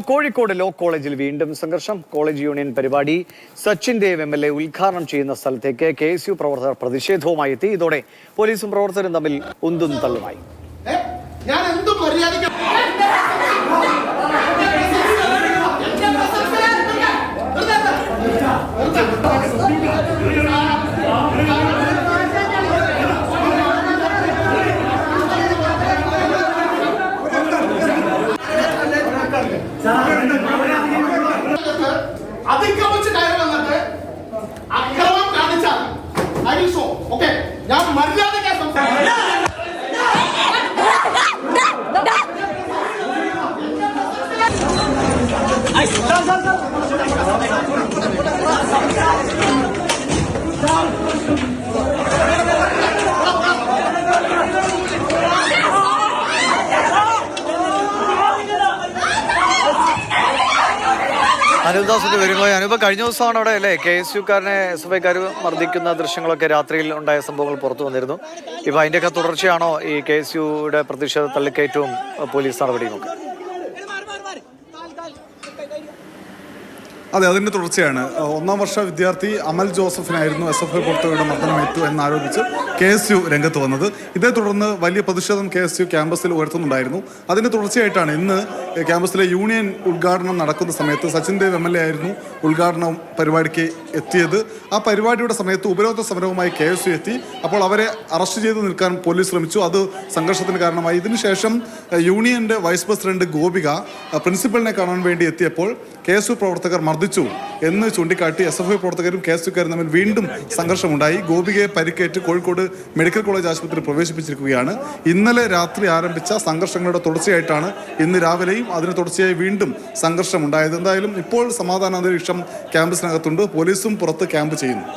Kozhikode law കോളേജിൽ വീണ്ടും സംഘർഷം. കോളേജ് യൂണിയൻ പരിപാടി സച്ചിൻ ദേവ് MLA ഉദ്ഘാടനം ചെയ്യുന്ന സ്ഥലത്തേക്ക് KSU പ്രവർത്തകർ പ്രതിഷേധവുമായി എത്തി. ഇതോടെ പോലീസും പ്രവർത്തകരും തമ്മിൽ ഉന്തും തള്ളുമായി. അതിക്രമിച്ച് കയറി വന്നിട്ട് അക്രമം കാണിച്ചാൽ ഞാൻ മര്യാദയ്ക്ക് അനുദാസിന്റെ വിവരങ്ങളായി. അനുപ, കഴിഞ്ഞ ദിവസമാണ് അവിടെ അല്ലേ KSUക്കാരനെ SFIക്കാർ മർദ്ദിക്കുന്ന ദൃശ്യങ്ങളൊക്കെ രാത്രിയിൽ ഉണ്ടായ സംഭവങ്ങൾ പുറത്തു വന്നിരുന്നു. ഇപ്പൊ അതിന്റെയൊക്കെ തുടർച്ചയാണോ ഈ KSUയുടെ പ്രതിഷേധ തള്ളിക്കയറ്റവും പോലീസ് നടപടിയും ഒക്കെ? അതെ, അതിൻ്റെ തുടർച്ചയാണ്. ഒന്നാം വർഷ വിദ്യാർത്ഥി അമൽ ജോസഫിനായിരുന്നു SFI പ്രവർത്തകരുടെ മർദ്ദനമേറ്റു എന്നാരോപിച്ച് KSU രംഗത്ത് വന്നത്. ഇതേ തുടർന്ന് വലിയ പ്രതിഷേധം KSU ക്യാമ്പസിൽ ഉയർത്തുന്നുണ്ടായിരുന്നു. അതിൻ്റെ തുടർച്ചയായിട്ടാണ് ഇന്ന് ക്യാമ്പസിലെ യൂണിയൻ ഉദ്ഘാടനം നടക്കുന്ന സമയത്ത് സച്ചിൻ ദേവ് MLA ആയിരുന്നു ഉദ്ഘാടന പരിപാടിക്ക് എത്തിയത്. ആ പരിപാടിയുടെ സമയത്ത് ഉപരോധ സമരവുമായി KSU എത്തി. അപ്പോൾ അവരെ അറസ്റ്റ് ചെയ്ത് നിൽക്കാൻ പോലീസ് ശ്രമിച്ചു. അത് സംഘർഷത്തിന് കാരണമായി. ഇതിനുശേഷം യൂണിയൻ്റെ വൈസ് പ്രസിഡന്റ് ഗോപിക പ്രിൻസിപ്പലിനെ കാണാൻ വേണ്ടി എത്തിയപ്പോൾ KSU പ്രവർത്തകർ മർദ്ദിച്ചു എന്ന് ചൂണ്ടിക്കാട്ടി SFI പ്രവർത്തകരും KSUക്കാരും തമ്മിൽ വീണ്ടും സംഘർഷമുണ്ടായി. ഗോപികയെ പരിക്കേറ്റ് കോഴിക്കോട് മെഡിക്കൽ കോളേജ് ആശുപത്രിയിൽ പ്രവേശിപ്പിച്ചിരിക്കുകയാണ്. ഇന്നലെ രാത്രി ആരംഭിച്ച സംഘർഷങ്ങളുടെ തുടർച്ചയായിട്ടാണ് ഇന്ന് രാവിലെയും അതിന് തുടർച്ചയായി വീണ്ടും സംഘർഷമുണ്ടായത്. എന്തായാലും ഇപ്പോൾ സമാധാന അന്തരീക്ഷം ക്യാമ്പസിനകത്തുണ്ട്. പോലീസും പുറത്ത് ക്യാമ്പ് ചെയ്യുന്നു.